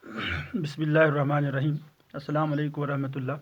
بسم اللہ الرحمن الرحیم۔ السلام علیکم ورحمۃ اللہ۔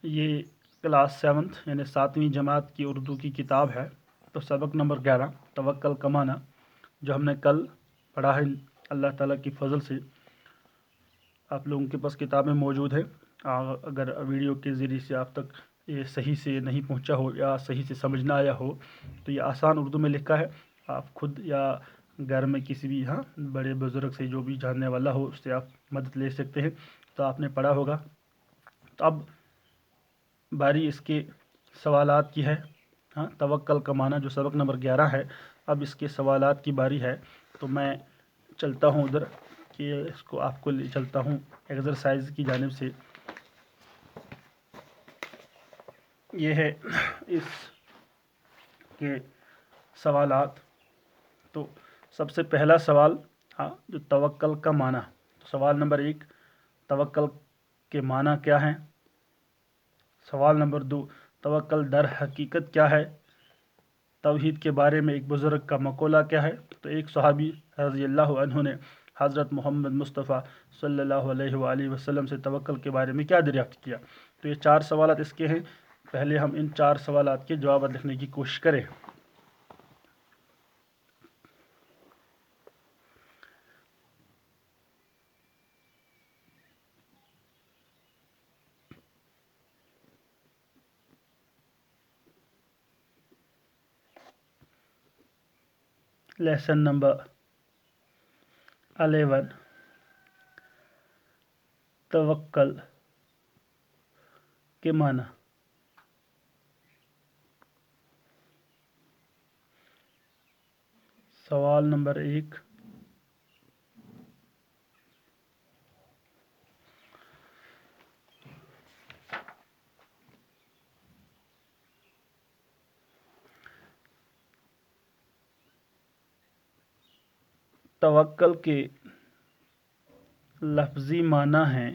یہ کلاس 7 یعنی 7ویں جماعت کی اردو کی کتاب ہے، تو سبق نمبر 11 توکل کا معنی جو ہم نے کل پڑھا ہے، اللہ تعالیٰ کی فضل سے آپ لوگوں کے پاس کتابیں موجود ہیں۔ اگر ویڈیو کے ذریعے سے آپ تک یہ صحیح سے نہیں پہنچا ہو یا صحیح سے سمجھ نہ آیا ہو تو یہ آسان اردو میں لکھا ہے، آپ خود یا گھر میں کسی بھی بڑے بزرگ سے جو بھی جاننے والا ہو اس سے آپ مدد لے سکتے ہیں۔ تو آپ نے پڑھا ہوگا، تو اب باری اس کے سوالات کی ہے۔ توکل کا معنی جو سبق نمبر 11 ہے، اب اس کے سوالات کی باری ہے۔ تو میں چلتا ہوں ادھر کہ اس کو آپ کو لے چلتا ہوں ایکسرسائز کی جانب سے۔ یہ ہے اس کے سوالات۔ تو سب سے پہلا سوال جو توکل کا معنی، سوال نمبر 1، توکل کے معنی کیا ہے؟ سوال نمبر 2، توکل در حقیقت کیا ہے؟ توحید کے بارے میں ایک بزرگ کا مقولہ کیا ہے؟ تو ایک صحابی رضی اللہ عنہ نے حضرت محمد مصطفیٰ صلی اللہ علیہ وآلہ وسلم سے توکل کے بارے میں کیا دریافت کیا؟ تو یہ 4 سوالات اس کے ہیں۔ پہلے ہم ان 4 سوالات کے جوابات لکھنے کی کوشش کریں۔ لیسن نمبر 11، توکل کے معنی۔ سوال نمبر 1، توکل کے لفظی معنی ہیں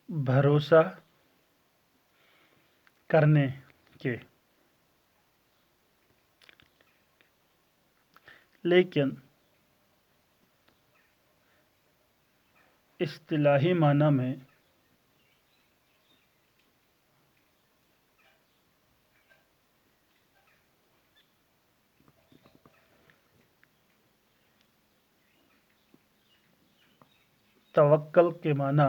بھروسہ کرنے کے، لیکن اصطلاحی معنی میں توکل کے معنی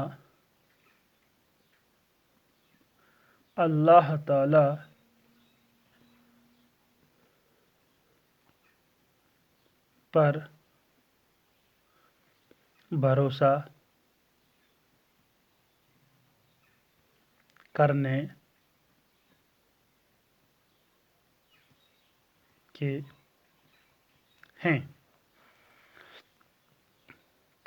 اللہ تعالی پر بھروسہ کرنے کے ہیں۔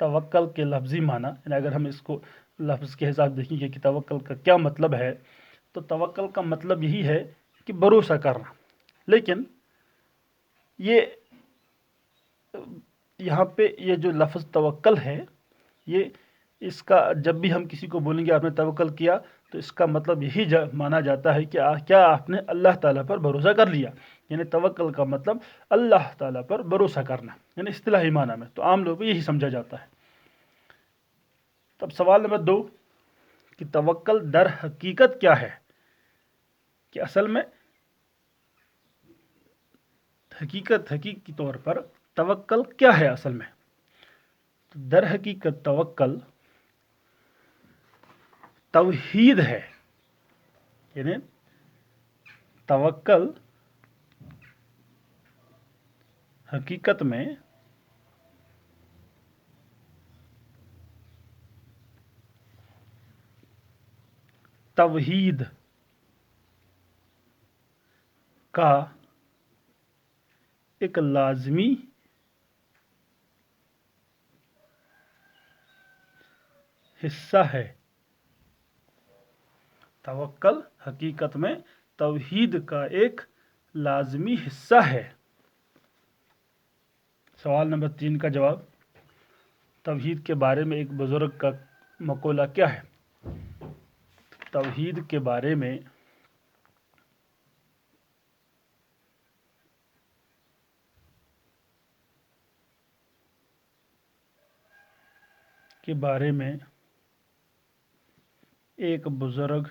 توکل کے لفظی معنی، یعنی اگر ہم اس کو لفظ کے حساب دیکھیں گے کہ توکل کا کیا مطلب ہے، تو توکل کا مطلب یہی ہے کہ بھروسہ کرنا۔ لیکن یہ یہاں پہ یہ جو لفظ توکل ہے، یہ اس کا جب بھی ہم کسی کو بولیں گے آپ نے توکل کیا، تو اس کا مطلب یہی مانا جاتا ہے کہ کیا آپ نے اللہ تعالیٰ پر بھروسہ کر لیا۔ یعنی توکل کا مطلب اللہ تعالیٰ پر بھروسہ کرنا، یعنی اصطلاحی معنی میں تو عام لوگوں کو یہی سمجھا جاتا ہے۔ تب سوال نمبر 2 کہ توکل در حقیقت کیا ہے، کہ اصل میں حقیقی طور پر توکل کیا ہے اصل میں؟ در حقیقت توکل توحید ہے۔ یعنی توکل حقیقت میں توحید کا ایک لازمی حصہ ہے۔ توکل حقیقت میں توحید کا ایک لازمی حصہ ہے۔ سوال نمبر 3 کا جواب، توحید کے بارے میں ایک بزرگ کا مقولہ کیا ہے؟ توحید کے بارے میں کے بارے میں ایک بزرگ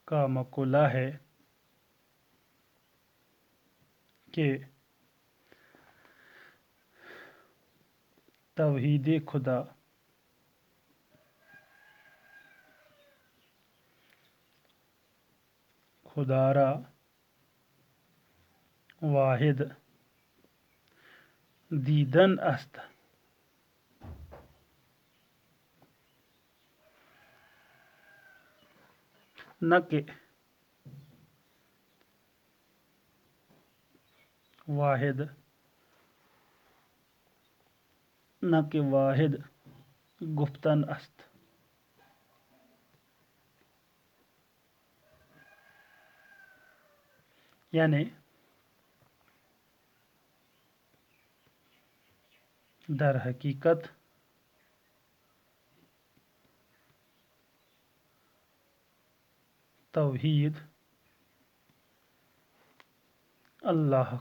کا مقولہ ہے کہ توحید خدا خدارا واحد دیدن است نہ کہ واحد گفتن است. یعنی در حقیقت توحید اللہ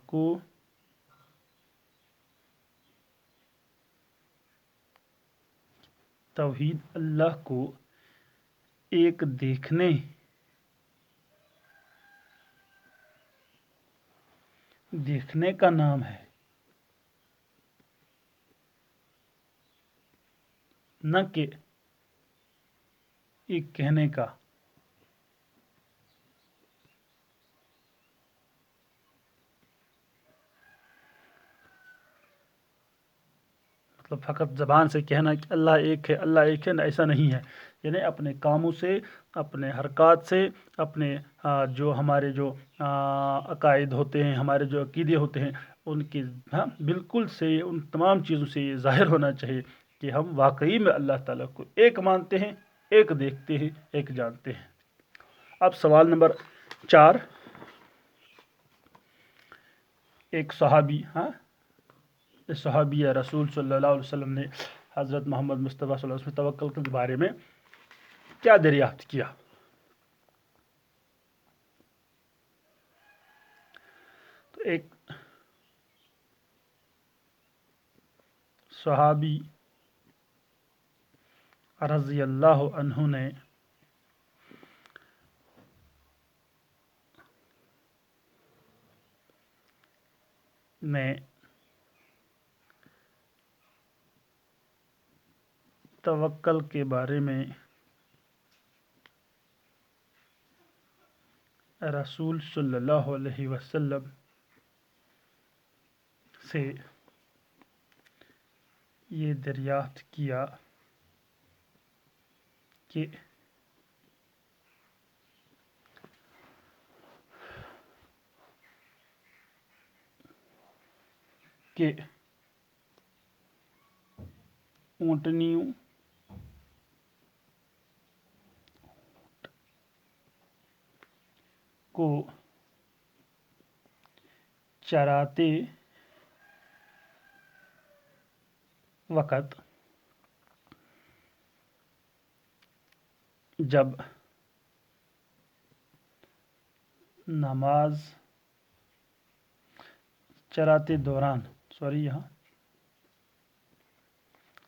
کو ایک دیکھنے کا نام ہے، نہ کہ ایک کہنے کا. مطلب فقط زبان سے کہنا کہ اللہ ایک ہے، اللہ ایک ہے، ایسا نہیں ہے. یعنی اپنے کاموں سے، اپنے حرکات سے، اپنے جو ہمارے جو عقائد ہوتے ہیں، ہمارے جو عقیدے ہوتے ہیں، ان کی بالکل سے ان تمام چیزوں سے یہ ظاہر ہونا چاہیے کہ ہم واقعی میں اللہ تعالیٰ کو ایک مانتے ہیں، ایک دیکھتے ہیں، ایک جانتے ہیں. اب سوال نمبر 4. ایک صحابی رسول صلی اللہ علیہ وسلم نے حضرت محمد مصطفیٰ صلی اللہ علیہ وسلم توکل کے بارے میں کیا دریافت کیا؟ تو ایک صحابی رضی اللہ عنہ نے توکل کے بارے میں رسول صلی اللہ علیہ وسلم سے یہ دریافت کیا کہ اونٹنیوں کو چراتے وقت جب نماز چراتے دوران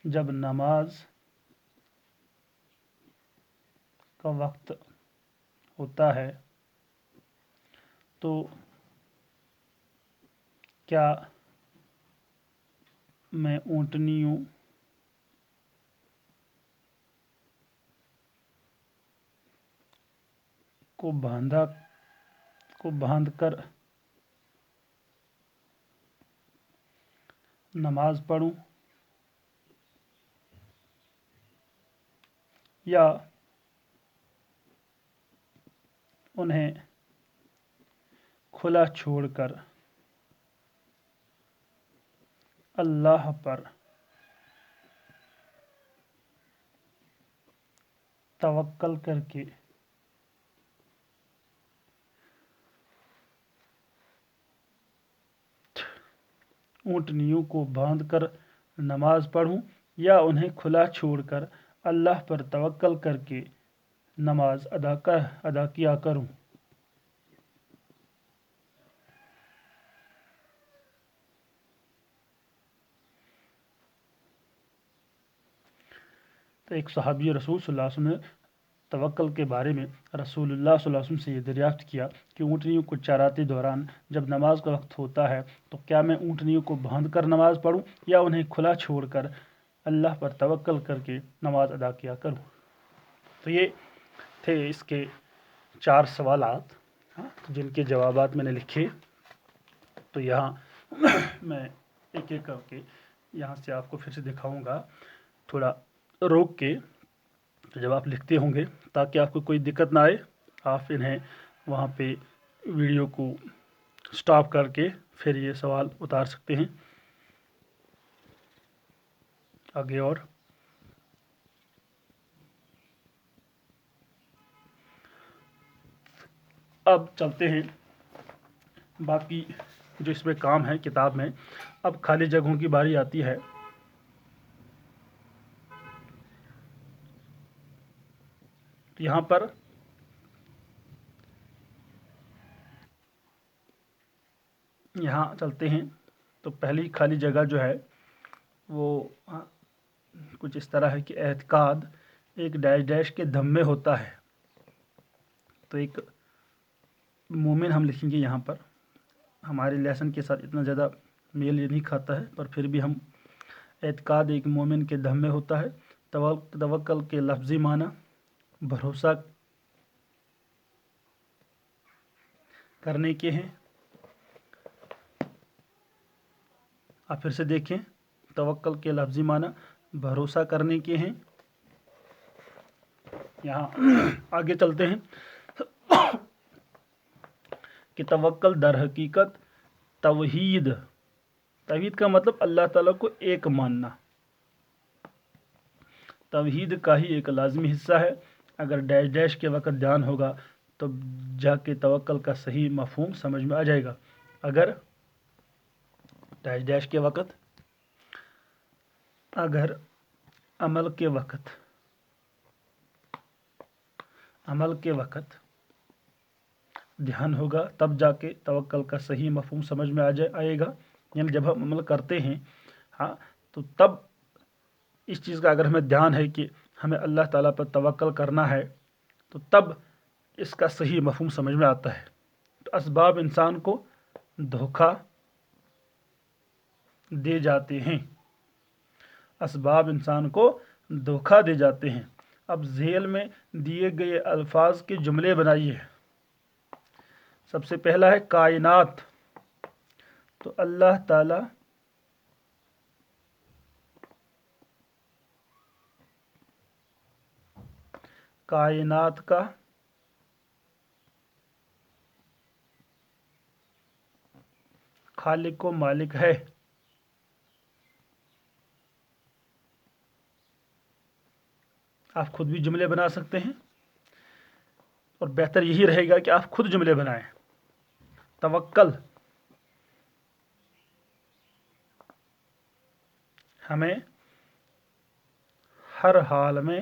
جب نماز کا وقت ہوتا ہے تو کیا میں اونٹنیوں کو باندھ کر نماز پڑھوں یا انہیں کھلا چھوڑ کر اللہ پر توکل کر کے اونٹنیوں کو باندھ کر نماز پڑھوں یا انہیں کھلا چھوڑ کر اللہ پر توکل کر کے نماز ادا کیا کروں. تو ایک صحابی رسول صلی اللہ علیہ وسلم نے توکل کے بارے میں رسول اللہ صلی اللہ علیہ وسلم سے یہ دریافت کیا کہ اونٹنیوں کو چراتے دوران جب نماز کا وقت ہوتا ہے تو کیا میں اونٹنیوں کو باندھ کر نماز پڑھوں یا انہیں کھلا چھوڑ کر اللہ پر توکل کر کے نماز ادا کیا کروں؟ تو یہ تھے اس کے 4 سوالات، جن کے جوابات میں نے لکھے. تو یہاں میں ایک ایک کر کے یہاں سے آپ کو پھر سے دکھاؤں گا تھوڑا روک کے. تو جب آپ لکھتے ہوں گے تاکہ آپ کو کوئی دقت نہ آئے، آپ انہیں وہاں پہ ویڈیو کو سٹاپ کر کے پھر یہ سوال اتار سکتے ہیں آگے. اور اب چلتے ہیں باقی جو اس میں کام ہے کتاب میں. اب خالی جگہوں کی باری آتی ہے. یہاں پر یہاں چلتے ہیں. تو پہلی خالی جگہ جو ہے وہ کچھ اس طرح ہے کہ اعتقاد ایک ڈیش ڈیش کے دھم میں ہوتا ہے. تو ایک مومن ہم لکھیں گے یہاں پر. ہمارے لیسن کے ساتھ اتنا زیادہ میل یہ نہیں کھاتا ہے، پر پھر بھی ہم اعتقاد ایک مومن کے دھم میں ہوتا ہے. توکل کے لفظی معنی بھروسہ کرنے کے ہیں. آپ پھر سے دیکھیں، توکل کے لفظی معنی بھروسہ کرنے کے ہیں. یہاں آگے چلتے ہیں کہ توکل در حقیقت توحید کا مطلب اللہ تعالیٰ کو ایک ماننا. توحید کا ہی ایک لازمی حصہ ہے. اگر ڈیش ڈیش کے وقت دھیان ہوگا تو جا کے توکل کا صحیح مفہوم سمجھ میں آ جائے گا. اگر ڈیش ڈیش کے وقت اگر عمل کے وقت دھیان ہوگا تب جا کے توکل کا صحیح مفہوم سمجھ میں آئے گا. یعنی جب ہم عمل کرتے ہیں تو تب اس چیز کا اگر ہمیں دھیان ہے کہ ہمیں اللہ تعالیٰ پر توکل کرنا ہے تو تب اس کا صحیح مفہوم سمجھ میں آتا ہے. تو اسباب انسان کو دھوکہ دے جاتے ہیں. اب ذیل میں دیے گئے الفاظ کے جملے بنائیے. سب سے پہلا ہے کائنات. تو اللہ تعالیٰ کائنات کا خالق و مالک ہے. آپ خود بھی جملے بنا سکتے ہیں اور بہتر یہی رہے گا کہ آپ خود جملے بنائیں. توکل ہمیں ہر حال میں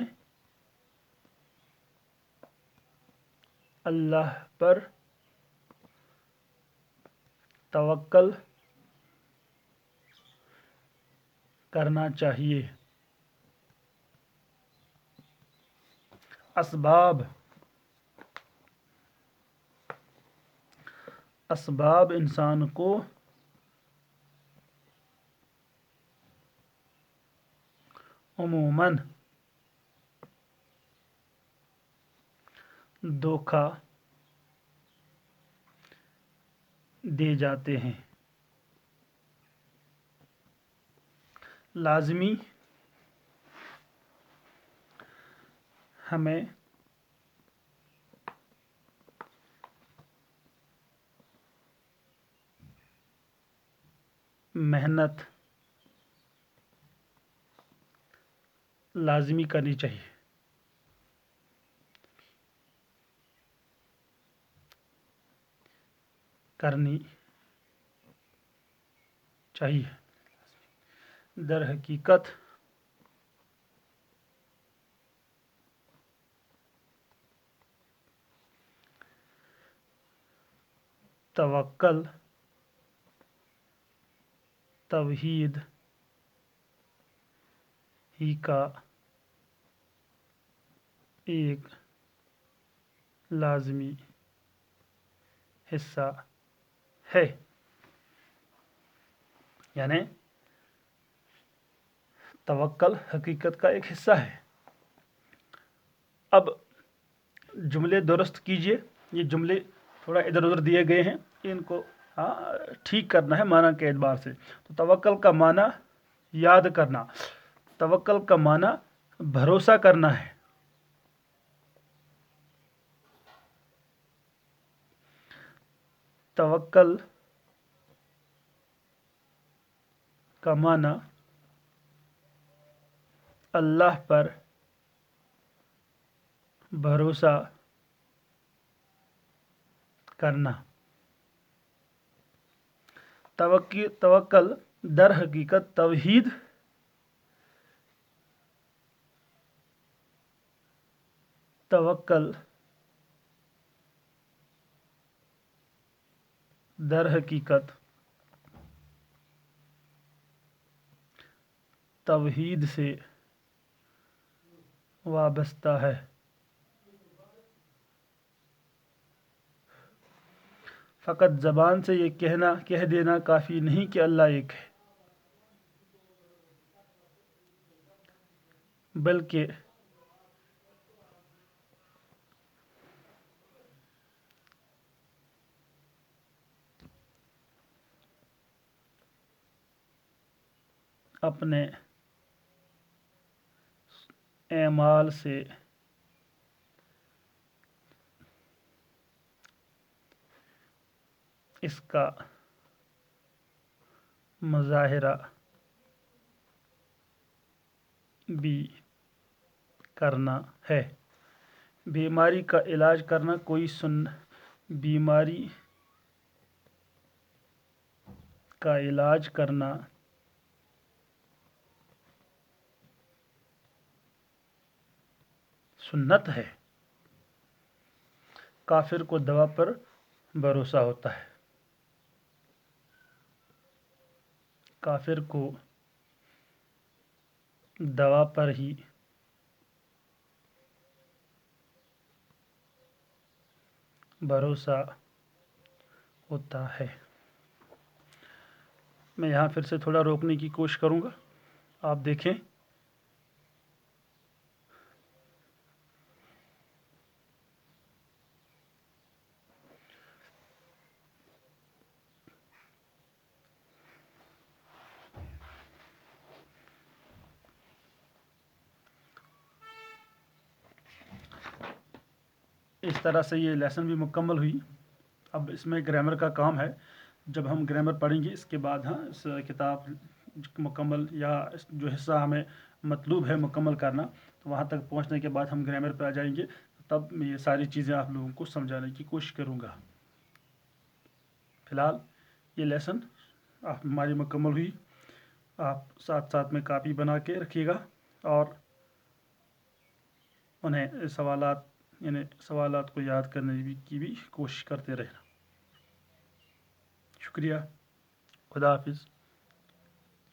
اللہ پر توکل کرنا چاہیے. اسباب انسان کو عموماً دھوکہ دے جاتے ہیں. لازمی ہمیں محنت لازمی کرنی چاہیے. در حقیقت توکل توحید ہی کا ایک لازمی حصہ ہے، یعنی توکل حقیقت کا ایک حصہ ہے۔ اب جملے درست کیجئے، یہ جملے تھوڑا ادھر ادھر دیے گئے ہیں، ان کو ٹھیک کرنا ہے معنی کے اعتبار سے۔ تو توکل کا معنی یاد کرنا، توکل کا معنی بھروسہ کرنا ہے۔ توکل کا معنی اللہ پر بھروسہ کرنا۔ توکل در حقیقت توحید توکل در حقیقت توحید سے وابستہ ہے۔ فقط زبان سے یہ کہہ دینا کافی نہیں کہ اللہ ایک ہے، بلکہ اپنے اعمال سے اس کا مظاہرہ بھی کرنا ہے۔ بیماری کا علاج کرنا بیماری کا علاج کرنا سنت ہے۔ کافر کو دوا پر بھروسہ ہوتا ہے، کافر کو دوا پر ہی بھروسہ ہوتا ہے۔ میں یہاں پھر سے تھوڑا روکنے کی کوشش کروں گا، آپ دیکھیں۔ اس طرح سے یہ لیسن بھی مکمل ہوئی۔ اب اس میں گرامر کا کام ہے، جب ہم گرامر پڑھیں گے اس کے بعد اس کتاب مکمل یا جو حصہ ہمیں مطلوب ہے مکمل کرنا، تو وہاں تک پہنچنے کے بعد ہم گرامر پہ آ جائیں گے، تب میں یہ ساری چیزیں آپ لوگوں کو سمجھانے کی کوشش کروں گا۔ فی الحال یہ لیسن ہماری مکمل ہوئی۔ آپ ساتھ ساتھ میں کاپی بنا کے رکھیے گا اور انہیں سوالات کو یاد کرنے کی بھی کوشش کرتے رہنا۔ شکریہ، خدا حافظ۔